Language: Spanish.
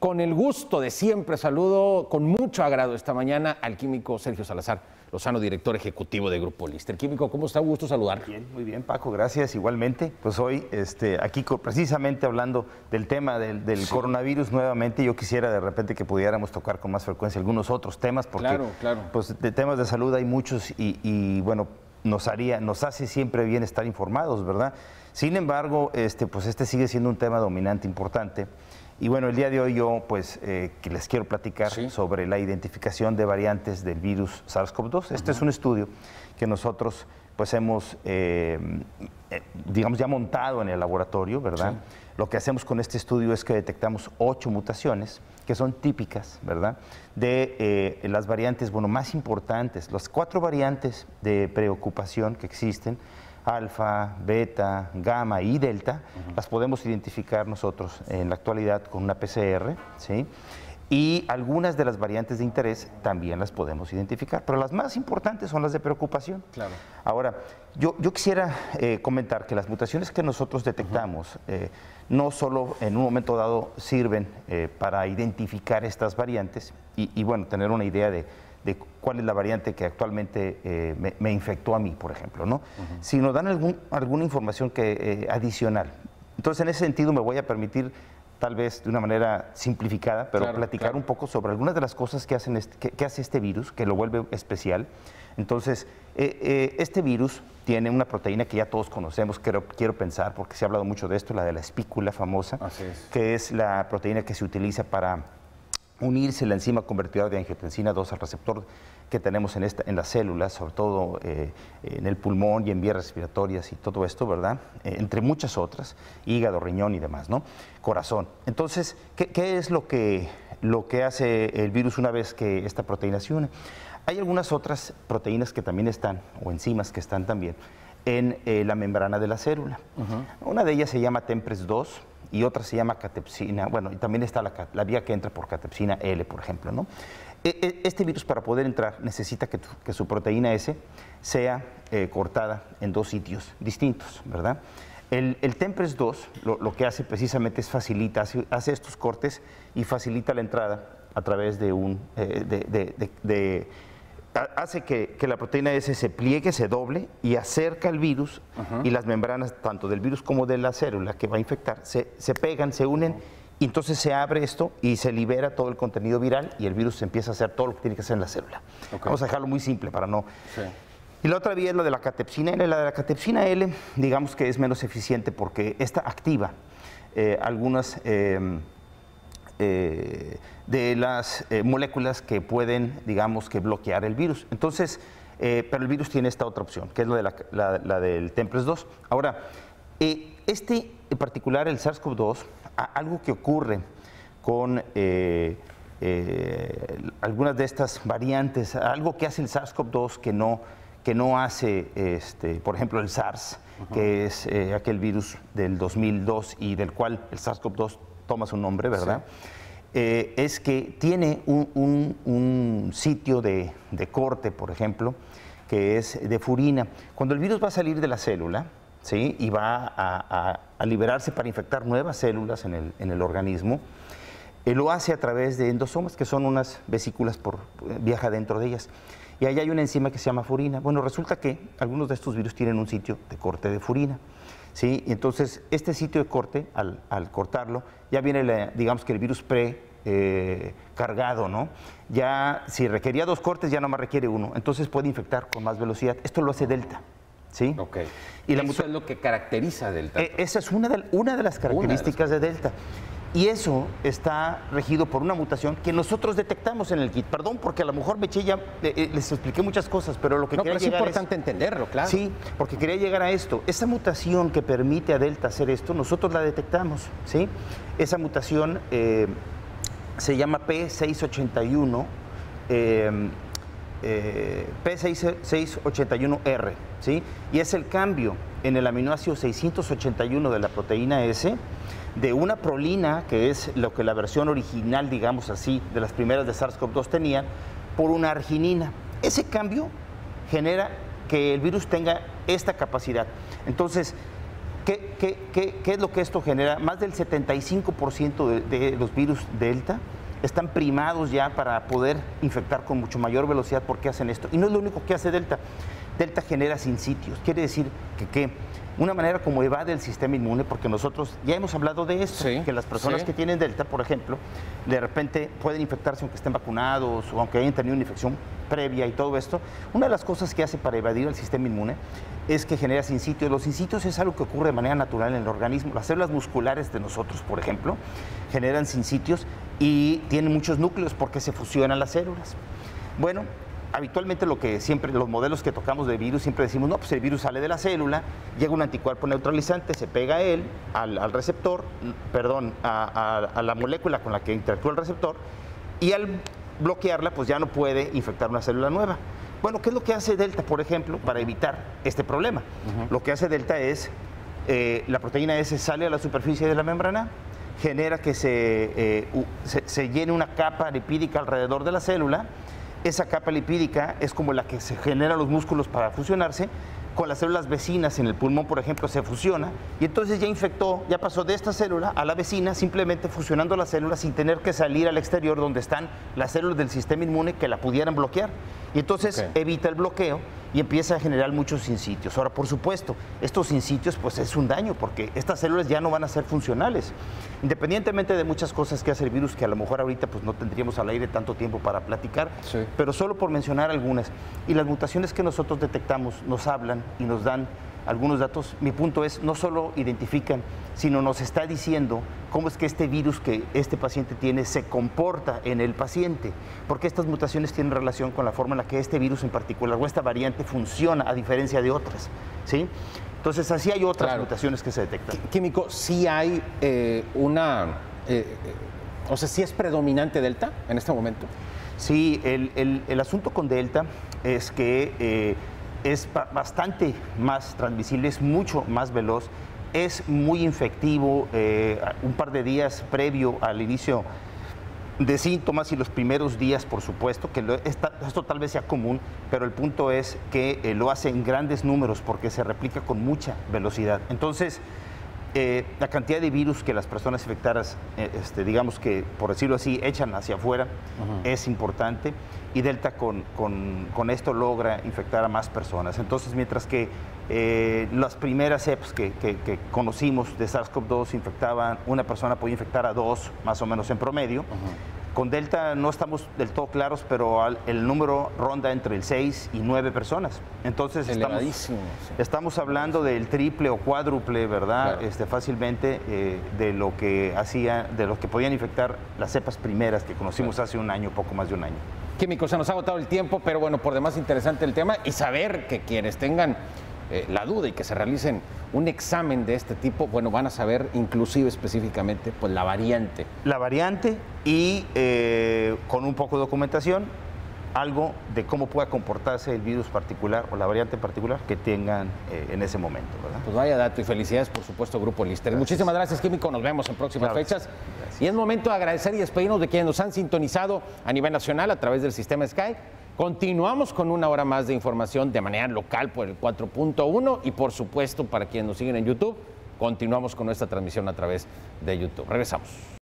con el gusto de siempre saludo con mucho agrado esta mañana al químico Sergio Salazar Lozano, director ejecutivo de Grupo Lister. Químico, ¿cómo está? Un gusto saludar. Bien, muy bien, Paco, gracias. Igualmente, pues hoy aquí precisamente hablando del tema del coronavirus nuevamente, yo quisiera de repente que pudiéramos tocar con más frecuencia algunos otros temas, porque pues, de temas de salud hay muchos y bueno, nos hace siempre bien estar informados, ¿verdad? Sin embargo, pues sigue siendo un tema dominante importante. Y bueno, el día de hoy yo pues que les quiero platicar sobre la identificación de variantes del virus SARS-CoV-2. Este es un estudio que nosotros pues hemos, digamos, ya montado en el laboratorio, ¿verdad? Sí. Lo que hacemos con este estudio es que detectamos 8 mutaciones que son típicas, ¿verdad? De las variantes, bueno, más importantes, las 4 variantes de preocupación que existen, alfa, beta, gamma y delta, las podemos identificar nosotros en la actualidad con una PCR, ¿sí? Y algunas de las variantes de interés también las podemos identificar, pero las más importantes son las de preocupación. Claro. Ahora, yo quisiera comentar que las mutaciones que nosotros detectamos no solo en un momento dado sirven para identificar estas variantes y bueno, tener una idea de cuál es la variante que actualmente me infectó a mí, por ejemplo, ¿no? Si nos dan alguna información adicional. Entonces, en ese sentido, me voy a permitir, tal vez de una manera simplificada, pero platicar un poco sobre algunas de las cosas que hace este virus, que lo vuelve especial. Entonces, este virus tiene una proteína que ya todos conocemos, quiero pensar, porque se ha hablado mucho de esto, la de la espícula famosa, que es la proteína que se utiliza para unirse la enzima convertidora de angiotensina 2 al receptor que tenemos en las células, sobre todo en el pulmón y en vías respiratorias y todo esto, ¿verdad? Entre muchas otras, hígado, riñón y demás, ¿no? Corazón. Entonces, ¿qué es lo que hace el virus una vez que esta proteína se une? Hay algunas otras proteínas que también están, o enzimas que están también, en la membrana de la célula. Una de ellas se llama TMPRSS2, y otra se llama catepsina, bueno, y también está la vía que entra por catepsina L, por ejemplo, ¿no? Este virus, para poder entrar, necesita que su proteína S sea cortada en 2 sitios distintos, ¿verdad? El TMPRSS2 lo que hace precisamente es hace estos cortes y facilita la entrada a través de hace que la proteína S se pliegue, se doble y acerca el virus y las membranas, tanto del virus como de la célula que va a infectar, se pegan, se unen y entonces se abre esto y se libera todo el contenido viral y el virus empieza a hacer todo lo que tiene que hacer en la célula. Vamos a dejarlo muy simple para no... Y la otra vía es la de la catepsina L. La de la catepsina L, digamos que es menos eficiente porque esta activa algunas... de las moléculas que pueden, digamos, que bloquear el virus. Entonces, pero el virus tiene esta otra opción, que es la del TMPRSS2. Ahora, en particular, el SARS-CoV-2, algo que ocurre con algunas de estas variantes, algo que hace el SARS-CoV-2 que no hace, por ejemplo, el SARS, que es aquel virus del 2002 y del cual el SARS-CoV-2 toma su nombre, ¿verdad? Es que tiene un sitio de corte, por ejemplo, que es de furina. Cuando el virus va a salir de la célula, ¿sí? Y va a liberarse para infectar nuevas células en el organismo, lo hace a través de endosomas, que son unas vesículas viaja dentro de ellas. Y ahí hay una enzima que se llama furina. Bueno, resulta que algunos de estos virus tienen un sitio de corte de furina. ¿Sí? Y entonces, este sitio de corte, al cortarlo, ya viene, digamos que el virus cargado, ¿no? Ya, si requería 2 cortes, ya nomás requiere 1. Entonces puede infectar con más velocidad. Esto lo hace Delta, ¿sí? Ok. Y eso es lo que caracteriza a Delta. Esa es una de las características de Delta. Y eso está regido por una mutación que nosotros detectamos en el kit. Perdón, porque a lo mejor me eché ya, les expliqué muchas cosas, pero lo que quería llegar es importante entenderlo, claro. Sí, porque quería llegar a esto. Esa mutación que permite a Delta hacer esto, nosotros la detectamos, ¿sí? Esa mutación se llama P681, P681R, ¿sí? Y es el cambio en el aminoácido 681 de la proteína S, de una prolina, que es lo que la versión original, digamos así, de las primeras de SARS-CoV-2 tenía, por una arginina. Ese cambio genera que el virus tenga esta capacidad. Entonces, ¿Qué es lo que esto genera? Más del 75% de los virus Delta están primados ya para poder infectar con mucho mayor velocidad. ¿Por qué hacen esto? Y no es lo único que hace Delta. Delta genera sinsitios. Quiere decir que una manera como evade el sistema inmune, porque nosotros ya hemos hablado de esto, sí, que las personas que tienen Delta, por ejemplo, de repente pueden infectarse aunque estén vacunados o aunque hayan tenido una infección previa y todo esto. Una de las cosas que hace para evadir el sistema inmune es que genera sinsitios. Los sinsitios es algo que ocurre de manera natural en el organismo. Las células musculares de nosotros, por ejemplo, generan sinsitios y tienen muchos núcleos porque se fusionan las células. Bueno, habitualmente los modelos que tocamos de virus siempre decimos, no, pues el virus sale de la célula, llega un anticuerpo neutralizante, se pega a él, al receptor, perdón, a la molécula con la que interactúa el receptor, y al bloquearla, pues ya no puede infectar una célula nueva. Bueno, ¿qué es lo que hace Delta, por ejemplo, para evitar este problema? Lo que hace Delta es, la proteína S sale a la superficie de la membrana, genera que se llene una capa lipídica alrededor de la célula. Esa capa lipídica es como la que se genera los músculos para fusionarse. Con las células vecinas en el pulmón, por ejemplo, se fusiona y entonces ya infectó, ya pasó de esta célula a la vecina, simplemente fusionando las células sin tener que salir al exterior donde están las células del sistema inmune que la pudieran bloquear. Y entonces evita el bloqueo y empieza a generar muchos sinsitios. Ahora, por supuesto, estos sinsitios pues es un daño porque estas células ya no van a ser funcionales. Independientemente de muchas cosas que hace el virus, que a lo mejor ahorita pues no tendríamos al aire tanto tiempo para platicar, pero solo por mencionar algunas. Y las mutaciones que nosotros detectamos nos hablan y nos dan algunos datos. Mi punto es, no solo identifican, sino nos está diciendo cómo es que este virus que este paciente tiene se comporta en el paciente, porque estas mutaciones tienen relación con la forma en la que este virus en particular o esta variante funciona a diferencia de otras, ¿sí? Entonces, así hay otras mutaciones que se detectan. Químico, sí hay o sea, ¿sí es predominante Delta en este momento? Sí, el asunto con Delta es que es bastante más transmisible, es mucho más veloz, es muy infectivo. Un par de días previo al inicio de síntomas y los primeros días, por supuesto, que esto tal vez sea común, pero el punto es que lo hace en grandes números porque se replica con mucha velocidad. Entonces, la cantidad de virus que las personas infectadas, digamos que, por decirlo así, echan hacia afuera, es importante, y Delta con esto logra infectar a más personas. Entonces, mientras que las primeras cepas que conocimos de SARS-CoV-2 infectaban, una persona podía infectar a 2, más o menos en promedio. Con Delta no estamos del todo claros, pero el número ronda entre el 6 y 9 personas. Entonces estamos hablando del triple o cuádruple, ¿verdad? Claro. Fácilmente de lo que podían infectar las cepas primeras que conocimos hace un año, poco más de un año. Químico, se nos ha agotado el tiempo, pero bueno, por demás interesante el tema y saber que quienes tengan la duda y que se realicen un examen de este tipo, bueno, van a saber inclusive específicamente pues la variante. La variante y con un poco de documentación, algo de cómo pueda comportarse el virus particular o la variante en particular que tengan en ese momento, ¿verdad? Pues vaya dato y felicidades, por supuesto, Grupo Lister. Muchísimas gracias, Químico. Nos vemos en próximas fechas. Gracias. Y es momento de agradecer y despedirnos de quienes nos han sintonizado a nivel nacional a través del sistema Sky. Continuamos con una hora más de información de manera local por el 4.1 y, por supuesto, para quienes nos siguen en YouTube, continuamos con nuestra transmisión a través de YouTube. Regresamos.